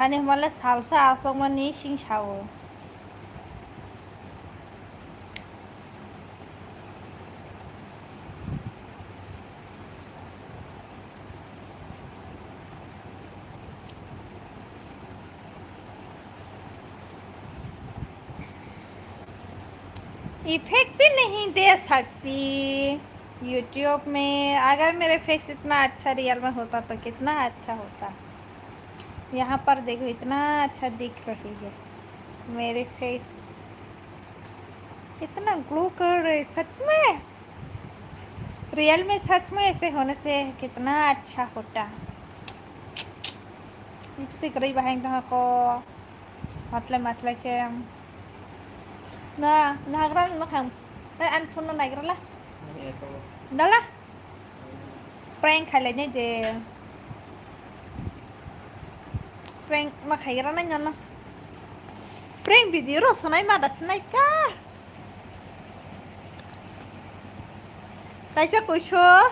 आणि मला सालसा असं म्हणे शिंगशावं इफेक्ट भी नहीं दे सकती यूट्यूब में। अगर मेरे फेस इतना अच्छा रियल में होता तो कितना अच्छा होता। यहाँ पर देखो इतना अच्छा दिख रही है मेरे फेस, इतना ग्लो कर रहे सच में। रियल में सच में ऐसे होने से कितना अच्छा होता। लिपस्टिक रही बहन कहाँ को मतलब के ना नागरा nó không đấy anh phun nó này đó đó là prank hay là như gì prank mà khai ra nó nhân nó prank video rồi sau này mà đặt này cả tại sao cô chưa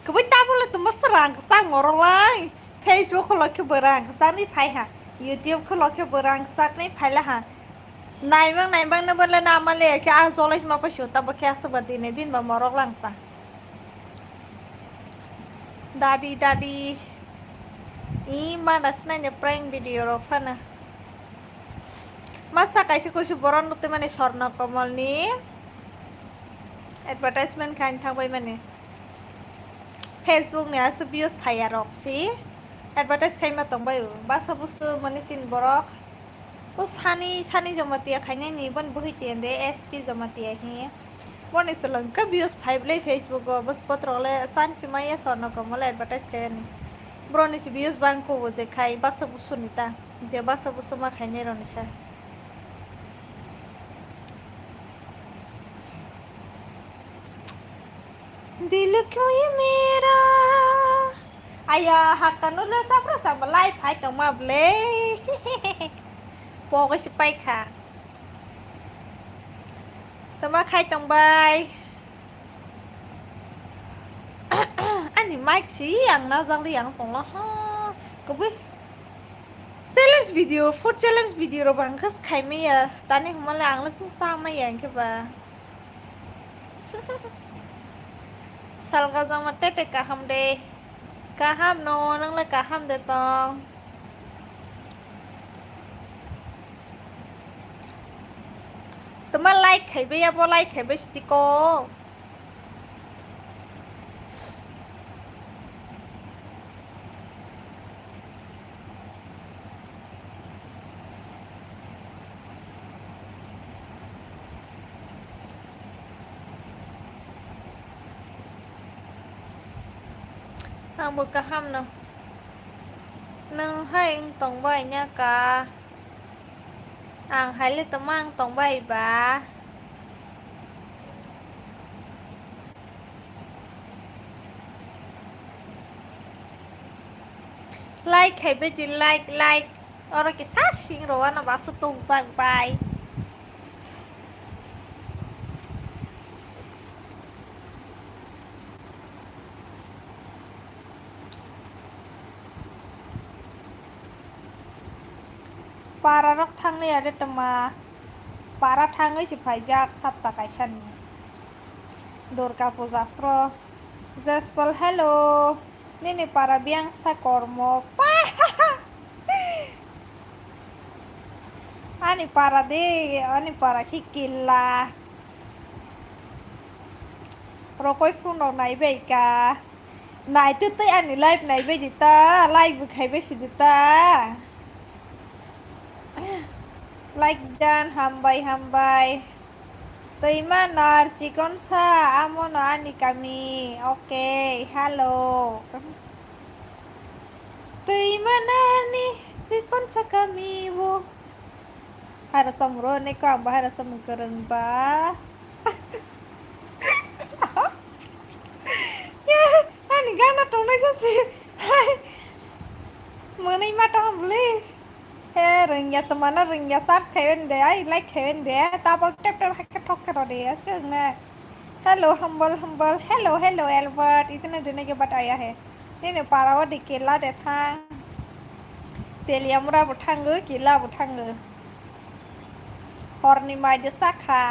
cứ biết ta muốn là tụi nó sang cái sang ngồi lại Facebook không lo cái bờ răng cái sang này phải hả YouTube không lo cái bờ răng cái sang này phải là hả này bang nó bên là nam mà lệ cái anh rồi mà phải sửa tao cái sao bật đi din mà mорок lang ta daddy ima đặt này prank video rồi phải nè masa kaisa kuisu boron nuti mane sorno komal ni advertisement kain thangbai mane Facebook ni asa views thaya roksi advertise kain ma tongbai basa busu mane chin borok bus hani jamatia kainai ni bon buhi tiende SP jamatia hi bon isolong ka views 5 le Facebook go bus potrole san simaya sorno komal advertise kain ni broni si views bang ko je khai basa busu nita je basa busu ma kainai ronisha दिल क्यों ये मेरा ayah hakan nula sapra sama live hai kang mable po cái spy kha tama khai tong bai anh thì mic chỉ yang na giang li yang tong la ha có biết challenge video food challenge video rồi bằng khas khai mi à ta này không lang là sang mai yang ke ba salga jama tete kaham de kaham no nang la kaham de tong tama like khai be ya bo like khai be stiko hàng một cả ham nào nâng hai tổng bài nha cả hàng hai lên tấm mang tổng bài bà like hay bây giờ like orang cái sát xin rồi nó bảo sự tung sang bài para rok thang ni ada tema para thang ni si pajak sabta kaisan dorka pozafro zaspol hello ni para biang sa kormo ani para de ani para kikila rokoi phun rok nai be ka nai tu tai ani live nai be dita live bu khai be si dita like dan hambai terima si konsa amono ani kami oke halo terima nani si konsa kami wo harus samro ne ko amba harus samkereng ba ya ani gana to nai sasi menai mata hambli rừng nhà tụi nó rừng nhà sát khéo để ấy like khéo để tao bao tép tép cái thóc cái rồi đấy chứ nè hello humble hello Albert itu nanti nih ke bat ayah he ini para wadi kela de thang तेलिया मुराबो थाङो गिलाबो थाङो हरनि माइदो साखा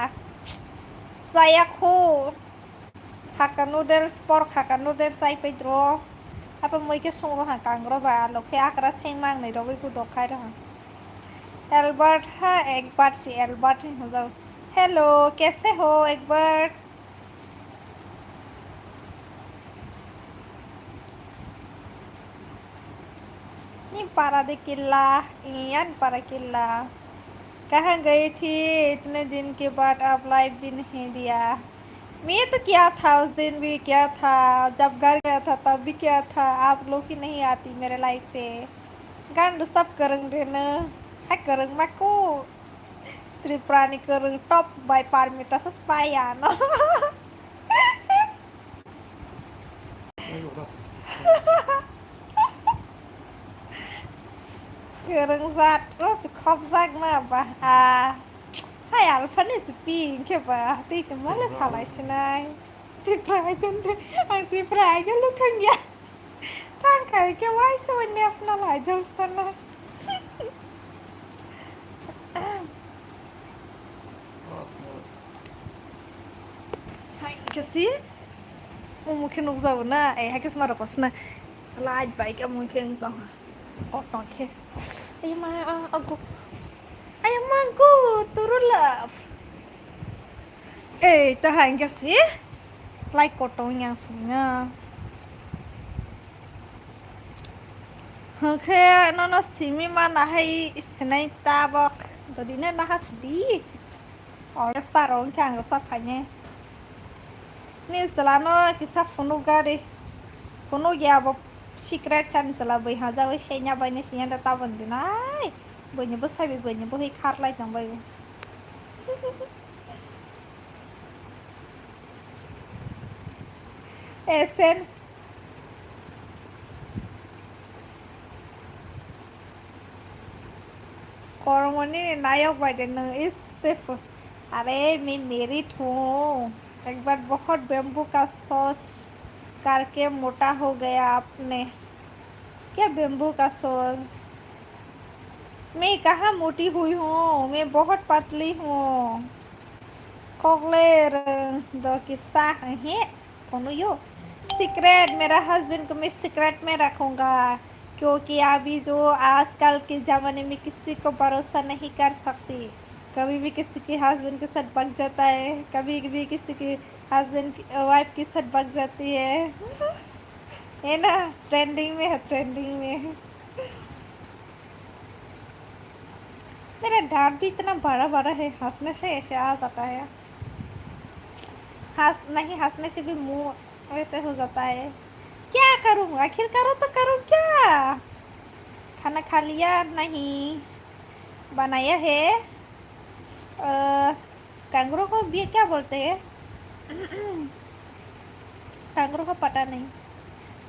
जायाखौ Haka noodles pork haka noodles ai pe dro apa moi ke song ro ha kang ro ba lo ke akra seng mang nei ro bai ku do khai ro Albert ha एक बार से Albert हो जाओ hello कैसे हो Albert ni para de किला Ian para किला कहाँ गई थी इतने दिन के बाद आप लाइव भी नहीं दिया मैं तो क्या था उस दिन भी क्या था जब घर गया था तब भी क्या था आप लोग ही नहीं आती मेरे लाइफ पे गंड सब करेंगे न है करें मको त्रिपुरानी करें टॉप बाय पारमिता सस्पाया न keren zat terus kopzak mah bah hai alfani sepi ke bah ti temala salah sinai ti prajan ang ti prajan lu thang ya thang kai ke wai so national idol sana hai kasi mungkin uzau na hai kes marokos na laaj baik mungkin toh oh oke Ayo mangku turun lah tahan kasi like kotongnya singa oke nono simi mana hai isnai tabak tadi na nahas di oleh starong kang sapanya ni selano kisah funu gari funu ya bob secret chan sala bai ha jawe shenya bai ne shinya da tabon dinai bai ne bosai bai ne bohi khar lai tang bai esen kormoni नायक bai de न इस्तीफ अरे मैं merit हूँ एक बार बहुत bamboo का सोच करके मोटा हो गया आपने क्या बेम्बू का सोच मैं कहाँ मोटी हुई हूँ मैं बहुत पतली हूँ कोगलेर दो किस्सा है कौन यो सीक्रेट मेरा हस्बैंड को मैं सीक्रेट में रखूँगा क्योंकि अभी जो आजकल के ज़माने में किसी को भरोसा नहीं कर सकती कभी भी किसी के हस्बैंड के साथ भाग जाता है कभी भी किसी के हस्बैंड की वाइफ के साथ भाग जाती है ना ट्रेंडिंग में है ट्रेंडिंग में मेरा दांत भी इतना बड़ा बड़ा है हंसने से ऐसे आ जाता है हंसने से भी मुंह वैसे हो जाता है क्या करूँ आखिर करो तो करूँ क्या खाना खा लिया नहीं बनाया है कांगरू को भी क्या बोलते हैं कांगरू को पता नहीं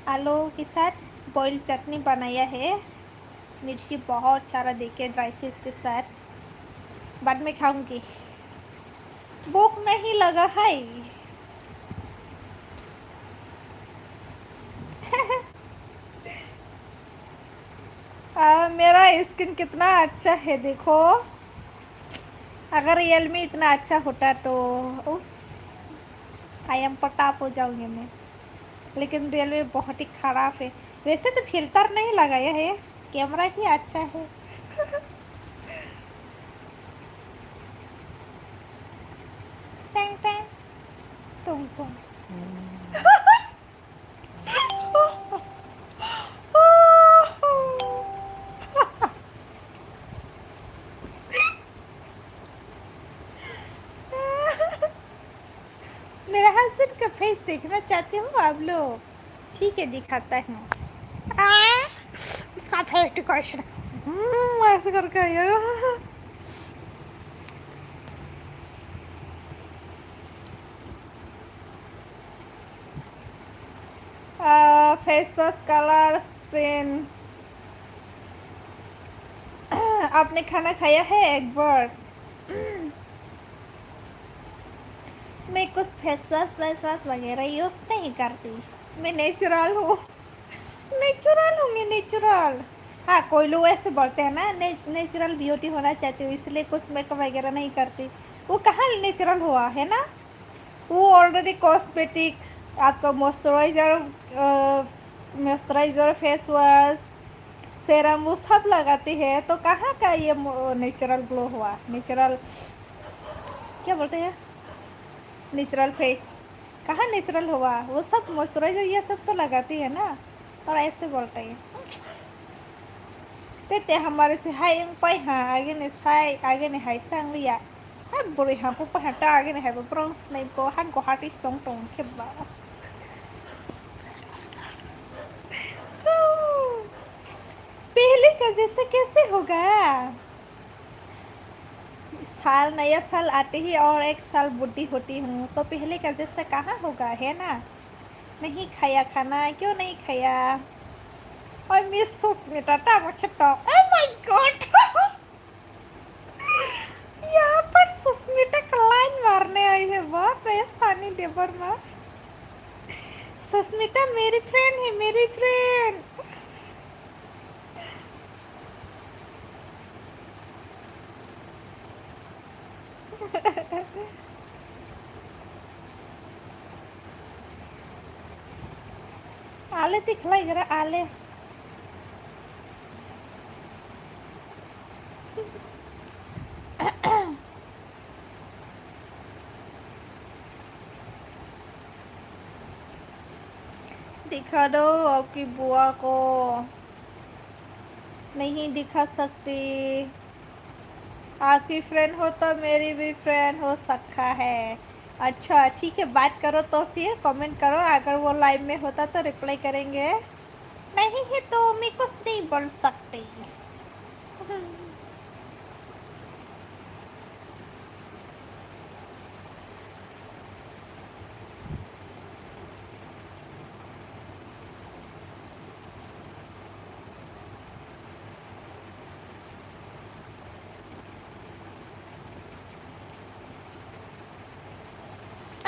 आलू के साथ बॉइल चटनी बनाया है मिर्ची बहुत सारा देके ड्राई फिश के साथ बाद में खाऊंगी भूख नहीं लगा है मेरा स्किन कितना अच्छा है देखो अगर रियलमी इतना अच्छा होता तो आई एम पटाप हो जाऊंगी मैं लेकिन रियलमी बहुत ही ख़राब है वैसे तो फिल्टर नहीं लगाया है कैमरा ही अच्छा है टैंग टैंग टुम टुम मेरा हस्बैंड का फेस देखना चाहते हो आप लोग ठीक है दिखाता हूँ इसका फेस डेकोरेशन ऐसे करके आइएगा फेस वॉश कलर स्प्रेन आपने खाना खाया है एक बार मैं कुछ फेस वॉश वगैरह यूज़ नहीं करती मैं नेचुरल हूँ मैं नेचुरल हाँ कोई लोग ऐसे बोलते हैं ना नेचुरल ब्यूटी होना चाहती हूँ इसलिए कुछ मेकअप वगैरह नहीं करती। वो कहाँ नेचुरल हुआ है ना। वो ऑलरेडी कॉस्मेटिक आपका मॉइस्चराइजर फेस वॉश सेरम वो सब लगाती है तो कहाँ का ये नेचुरल ग्लो हुआ। नेचुरल क्या बोलते हैं नेचुरल फेस कहाँ नेचुरल हुआ। वो सब मॉइस्चराइजर ये सब तो लगाती है ना और ऐसे बोलते हैं। ते हमारे से हाय पाई हाँ आगे ने साई आगे ने हाय sang लिया हाँ बुरे हाँ पुपा हाँ टा आगे ने हाय ब्रोंग स्नाइप को हाँ को हार्टी स्टोंग टोंग खेबा पहले का जैसे कैसे होगा। साल नया साल आते ही और एक साल बुढ़ी होती हूँ तो पहले का जैसा कहाँ होगा है ना। नहीं खाया खाना क्यों नहीं खाया। और miss Sushmita time top oh my God यहाँ पर सुस्मिता का लाइन मारने आई है। बाप रे सानी देवर माँ सुस्मिता मेरी फ्रेंड है मेरी फ्रेंड। आले दिखलाई जरा आले दिखा दो आपकी बुआ को। नहीं दिखा सकती। आपकी फ्रेंड हो तो मेरी भी फ्रेंड हो सकता है। अच्छा ठीक है बात करो तो फिर कमेंट करो अगर वो लाइव में होता तो रिप्लाई करेंगे। नहीं है तो मैं कुछ नहीं बोल सकती।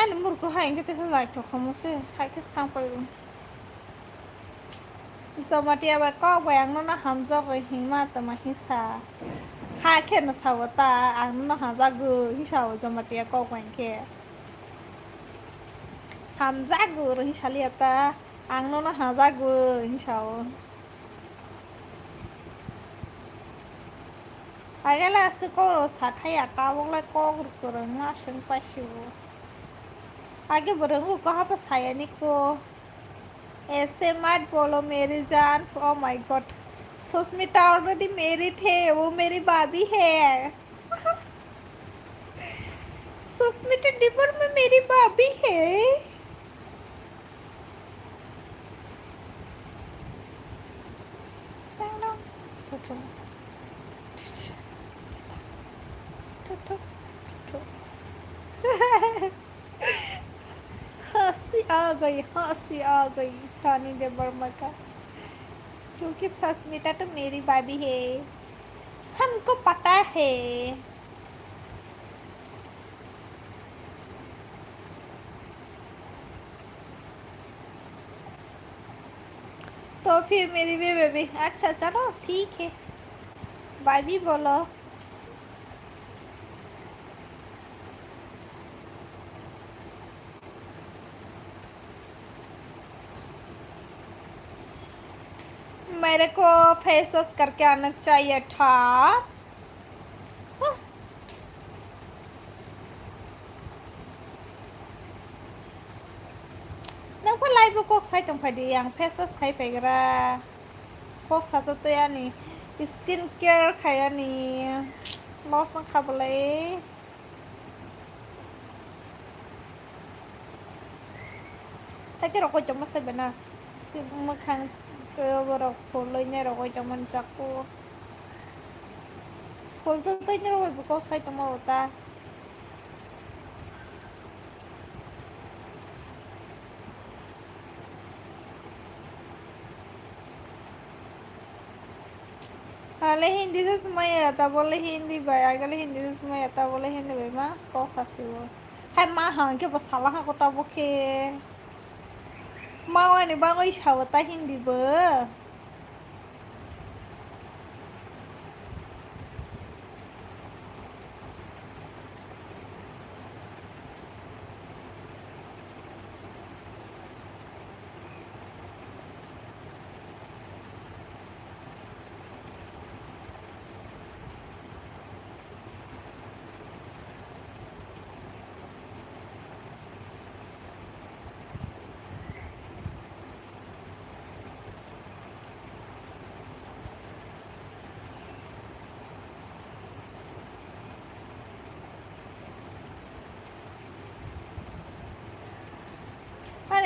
anh muốn có hai cái thứ lại thuộc không sẽ hai cái sang phải luôn. Jamatia bà có vàng nó hàm ra với hình mà tầm mà hình xa hai cái nó sao ta ăn nó hàm ra gừ hình sao Jamatia có vàng kia hàm ra gừ rồi hình sao liệt ta ăn nó hàm ra gừ hình sao cái là sự có rồi sát hay à tao cũng lại có rồi mà sinh phải chịu आगे बढ़ूंगा कहाँ पर साया निको ऐसे मत बोलो मेरी जान। Oh my God Sushmita already मेरी थे वो मेरी भाभी है। सुस्मिता डिबर में मेरी भाभी है। हंसी आ गई सानी दे वर्मा का क्योंकि सुस्मिता तो मेरी भाभी है हमको पता है। तो फिर मेरी भी बेबी अच्छा चलो ठीक है भाभी बोलो। मेरे को फेस वॉश करके आना चाहिए था। नोंखौ लाइव कक साइ दंफायदि आं फेस वॉश खायफैग्रा कक साथ'थ' यानि स्किन केयर खायानि लस खाबलाय ताकि रखौ जमा साइबना स्किन मोखां बरफखौ लैनो रखौ जमा जाखौ फुलथ' तैनो रखौ कक साइ दंमावता Hale hindi sa sumayata boleh hindi ba agale hindi sa sumayata boleh hindi ba mas kok sasiwo hai mahang ke pasalah aku tabo ke mau ani bangoy shawata hindi ba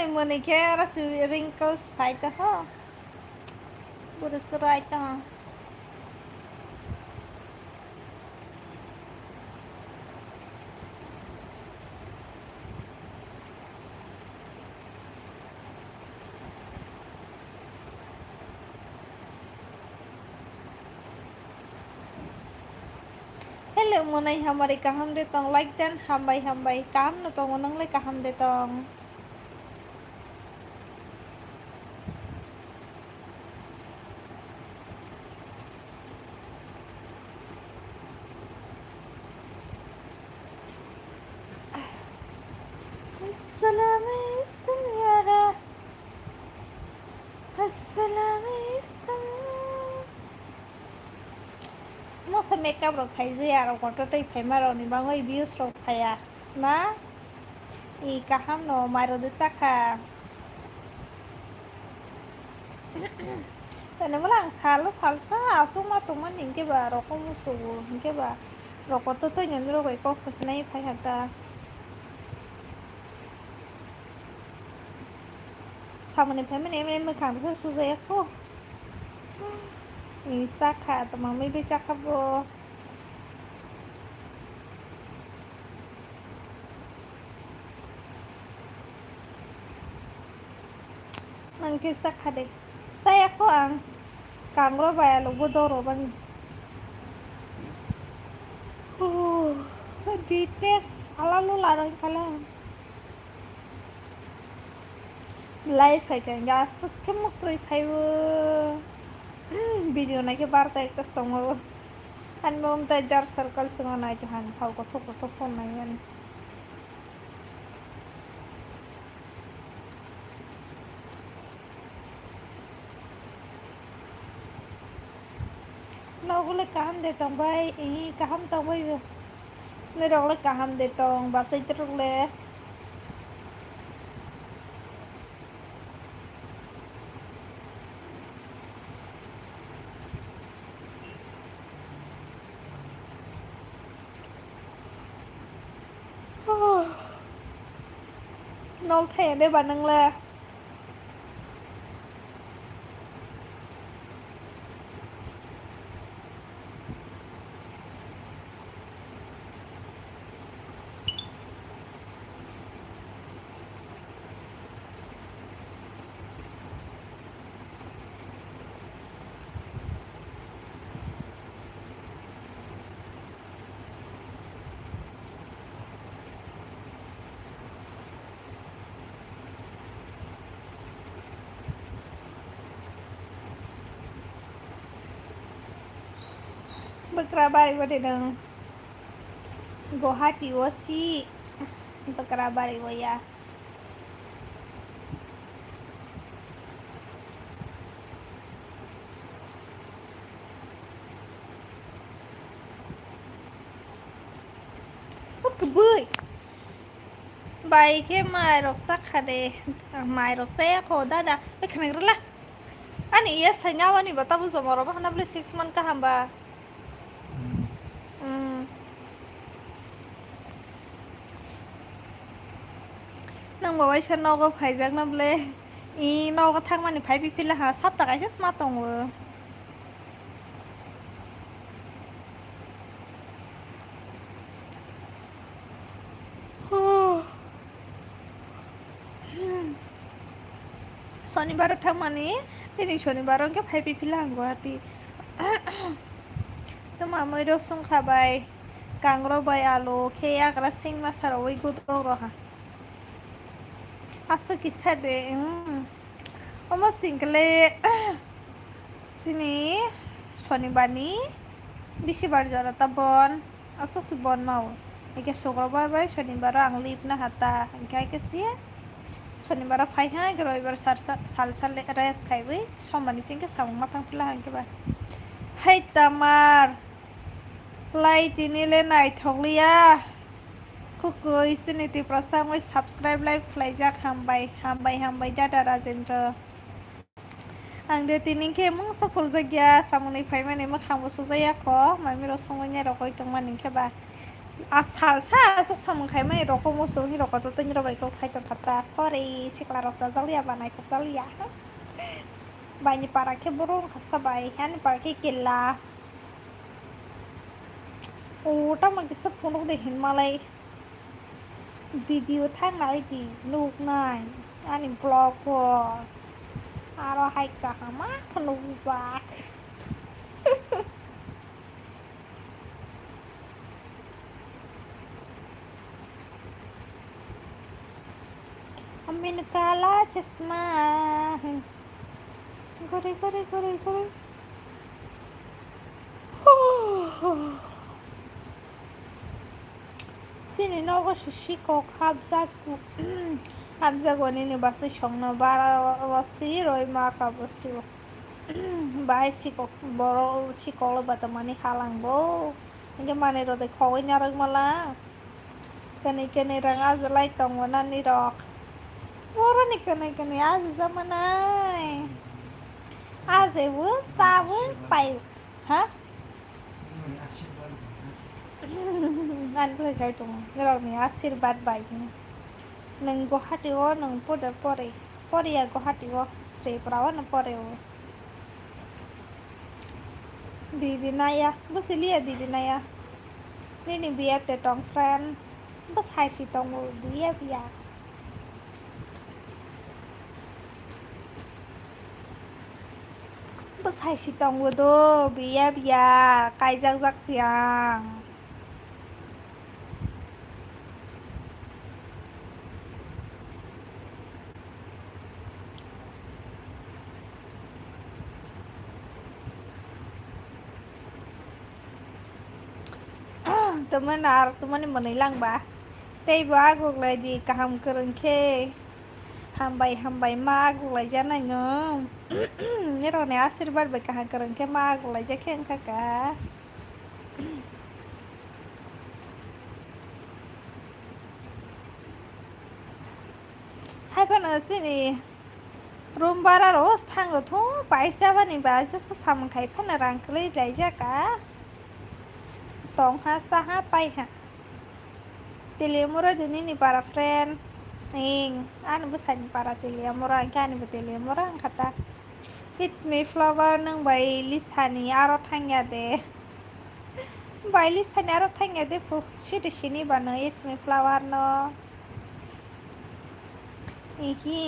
Ani money kera su wrinkles fight ho. Burus right ho. Hello money hamari kaham de tong like dan hambai kaham no tong monang le kaham de tong. Assalamualaikum yara. Assalamualaikum. Mo sa makeup ro khai zia ro ko toi phai ma ro ni bangoi views ro phaya. Na I kaham no maro de saka. Tane malang salsa asuma to man inke ba ro ko musu inke ba ro ko to nyen ro ko sa snai phai hata. Samane phai mane me kham ko su zai ko. I saka to mang mai be saka bo. Nang ke saka de. Saya ko ang kang ro ba lo bo do ro bang. Oh, details ala lo larang kala. Life hai kan ga sukke mutroi phaibo. Video na ke barta ektas tongo. Han mom ta dark circle sunga nai to han hau ko thok phone nai man. Nogule kaham de tong bai I kaham tong bai bo. Ne rogle kaham de tong ba sai trogle. Nol the de ba nang le. Berkerabari pada dong. Guwahati wasi berkerabari waya. Oh kebui. Baik ke mai rok sakade mai rok saya ko dada. Kenang lah. Ani iya saya wani batabu zomoro ba hana beli 6 month ka hamba. Nang bawa saya nogo phaijak na beli I nogo thang mani phai pipila ha sap ta kaisa smart tongo. Shonibar thang mani tini shonibar ke phai pipila Guwahati. To mamoi ro sung khabai kangro bai alu kheya kra sing masar oi gudo ro ha. Asa kisah de Omo singkle Sini Shonibani Bisibar jara tabon Asok si bon mau Ike sukrobar bai Shonibar ang lip na hata Ike ake siya Shonibar phai ha Gero ibar sal res khai bai Somani singke samang matang pila hangke ba Hai tamar Lai tini le nai thokliya Kukui siniti prasang wai subscribe live khlaijak hambai dada Rajendra Ang de tini ke mung saful jagya samuni phai mani makhang bo sujaya ko mami ro sungonya ro koi tong maning ke ba Salsa sok sama kayak mana rokok musuh ini rokok tuh nyerah baik rok saya ternyata sorry si kelar rasa zalia banai sok zalia banyak para ke burung kasabay hani para ke gila ওটা আমাকে সব phone দেখেন মালাই video থাকনাই দি nook নাই আনি blog আরো হাইকা হামা nook যাক Amin kala chasma gore gore gore gore sini nogo shiko habza goni ni basi shongna bara wasi roi maka basi bai shiko boro shiko lo batamani halang bo ini mane rode khoi nyarang mala kani rang azalai tongwana ni rok boro ni kani az zamanai aze wo sawo pai ha anh tôi tụng cái này आशीर्वाद बाई नों गुवाहाटीआव नों पराया गुवाहाटीआव त्रिपुराआव नों परायाव दिबिनाया बोसोलिया दिबिनाया ini biar tetong friend bos hai si tong biar bos hai si tong do biar kai jak siang teman menay lang ba tay ba guglay di kaham kerengke hambay ma guglay jana no nero ne आशीर्वाद ba kaham kerengke ma guglay jakhen kaka hai pan sini room bara ros thang tho paisa bani ba sa sam khai pan rang klei lai jaka tong ha saha pai ha telemura dini ni para friend ing an busan para telemura kan be telemura kata it's me flower nang bai lisani aro thangya de bai lisani aro thangya de pu shini bana it's me flower no ihi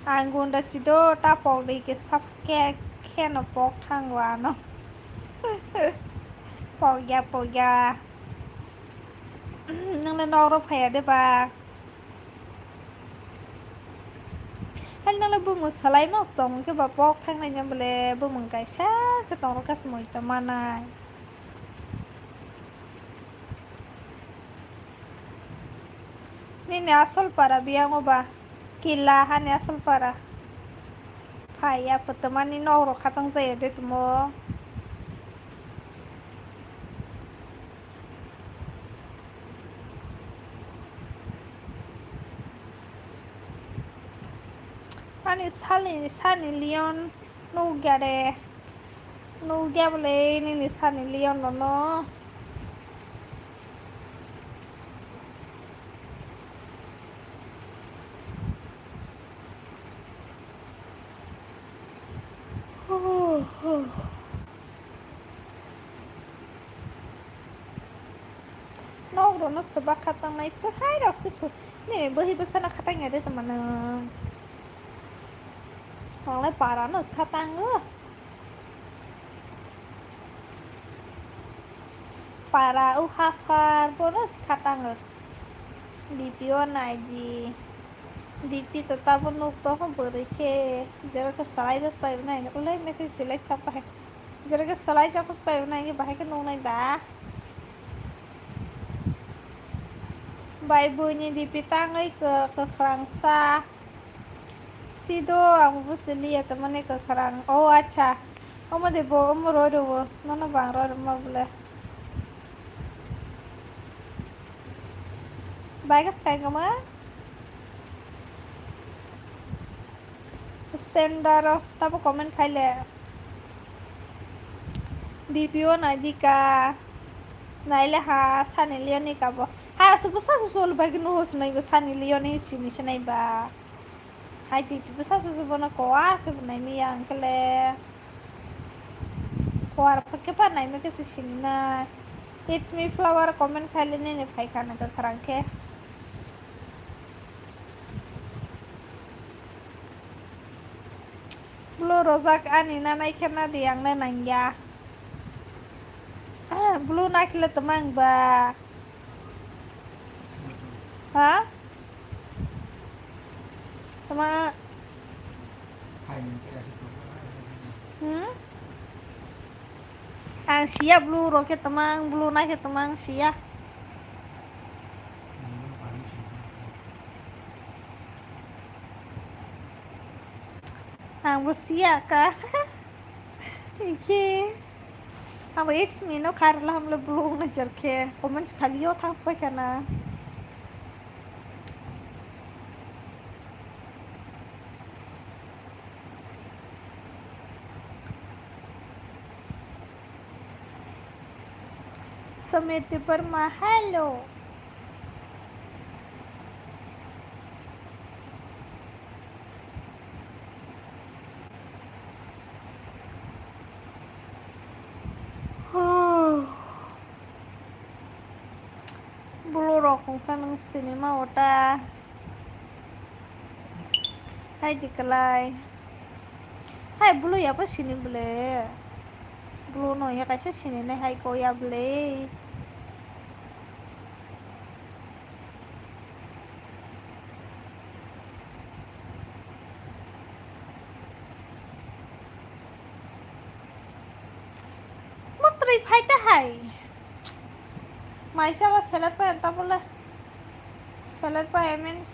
angunda sido tapok de ke sap ke no pok thangwa no Poya nang na noro phaya de ba han nang la bungu salai mas tong ke ba pok thang na nyam bele bungu kai sa ke tong ka smoi ta manai ni asal para biang ba kila han asal para phaya patamani noro khatang jay de tumo Ani sani Leon no bole ni sani Leon no no sebab kata nai pe hai dok sipu ni behi besana katanya de teman Oleh para nos katang para uhafar bonus katang dipio naji dipi tetap nuk toh berike jara ke salai bas pai nai oleh message delete apa hai jara ke salai japus pai nai bahai ke nong nai ba bai bunyi dipi tangai ke Frangsa Sido ang busili at man ka karang oh acha omo de bo omo rodo bo nono bang rodo mo bule bagas kay kama standard tapo comment khaile DPO na di ka Naile ha Sunny Leone ka bo. Ha subusa susul bagi no hos nai ba Sunny Leone simis nai ba. Hai ti busa susu bona ko a ke nai mi yang kele. Ko ar pakke pa nai me ke sinna. It's me flower comment khale ne phai kana ka kharang ke. Blue rozak ani na nai kena diang na nangya. Blue na kile temang ba. Ha? Tema ang siya blue roket temang blue na ke temang siya. Ang siya ka. Iki. अब इट्स मीनो खारला हम लोग blue नजर के comments खालियो था उस पर करना समेत पर मा hello blue rock kan cinema ota hai dikalai hai blue ya pa sini ble blue no ya kaisa sini nai hai ko ya ble mutri phai ta hai maisa ba salad pa enta bole salad pa means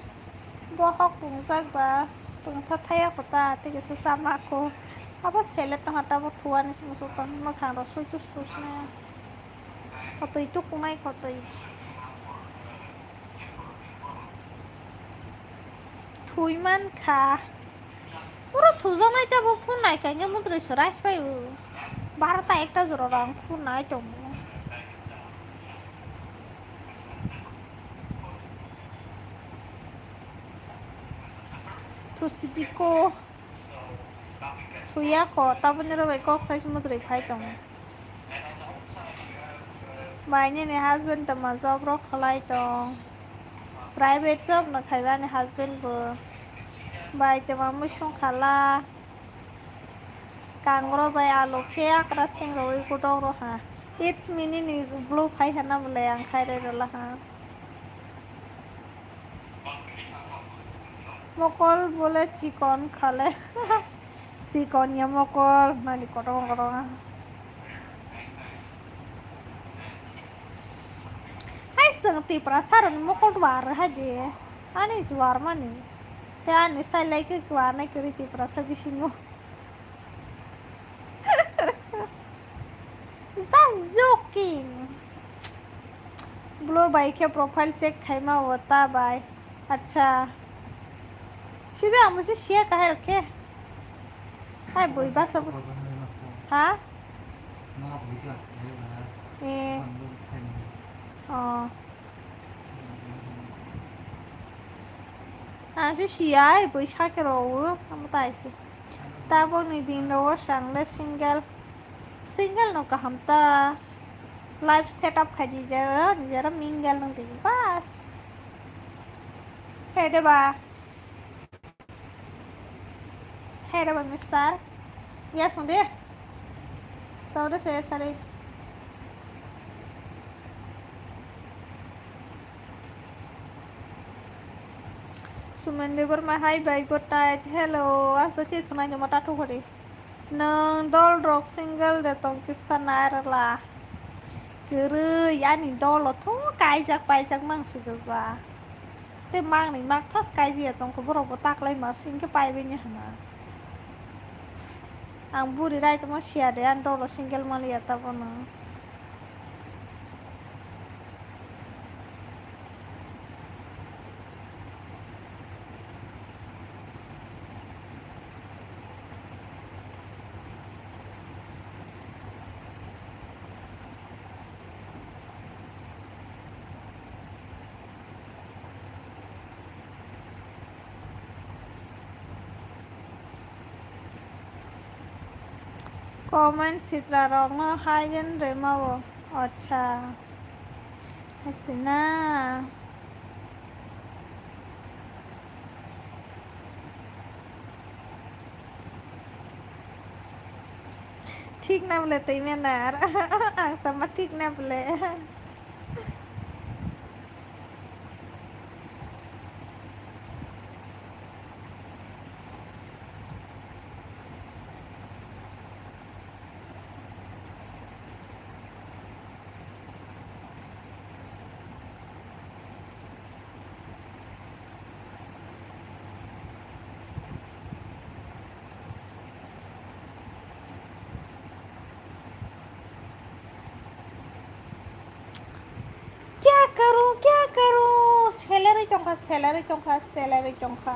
bohok pungsak ba pungtha thaya kota tege se sama ko apa salad no hata bo thuwa ni musutan ma khan ro soi chus chus na kotoi tu kumai kotoi thui man kha পুরো Thuja নাই যাব phone নাই কাইনে মুদ্রে সরাইস পাই 12টা একটা জোর রং phone নাই তো tu sitiko suya ko tapon nero bai kok sai muद्रे phai tong bai ne husband ta ma job ro khlai tong private job na khaiba ne husband bo bai te ma musong khala kangro bai alo khya kra sing ro ko dong ro ha it's mini ni blue phai hana bole ang khai re la ha mokol bole chicken khale chicken ya mokol nani kotong kotong hai sangti prasaran mokol war ha je ani swar mani te ani sai lai ke war na kiri ti prasa bisino joking blur Bhai K profile check खाइमा होता भाई अच्छा सीधे मुझे share कहे रखे हाय बोई बस सब हाँ जो सिया है बोई छा के रो हम ताई से ताबो नहीं दिन रो संगले single no kahamta live setup khadi jara mingle nang ti bas hede ba mister yes onde sauda se sare sumendebar ma hi bye good night hello asta ti sunai no mata tu hore nang dol rock single de tong kisanar la kere yani dol to kai jak pai jak mang sigaza te mang ni mak thas kai ji tong ko boro tak lai ma sing ke pai be nya na ang buri rai to ma sia de an dol single mali ata bona comment सिद्रारंनो हायगोन रे मावो अच्छा हसिना ठीक ना बोले तो मैं नार sama ठीक ना बोले क्या करूं सैलरी टंका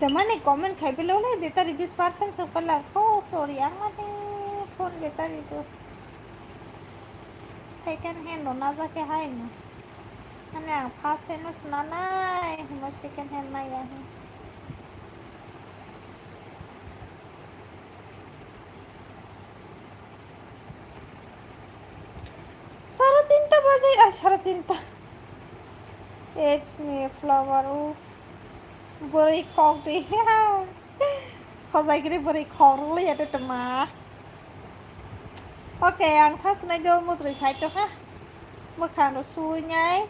Temane komen kai belole betari 20% sepala. Oh sorry amane phone betari to second hand na jake hai na. Ane first hand no sunanai himo second hand na ya. 3:30 baje 3:30 It's me flower borai khok di khojai gri borai khorli ate tama Oke ang thas na jo mutri khai to ha mokhang ro sui nyai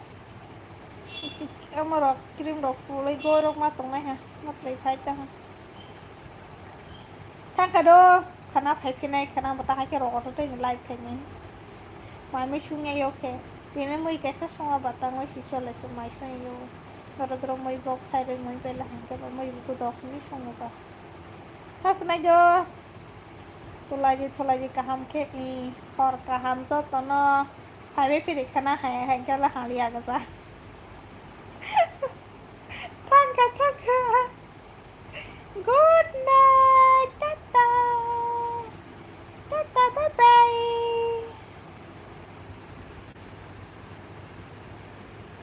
amorok cream rok fulai gorok ma tong nai ha mutri khai to ha Thang do khana phai phinai khana bata hai ke rok to te live khai nai mai me sungai oke tine moi kaisa songa bata moi si chole so mai sai yo Doro moi box side moi pela han ke moi bu 10 minit songa ba Thas na jo थोलाजी kaham ke i hor kaham so tono phaibe piri khana hai hai kala hali aga sa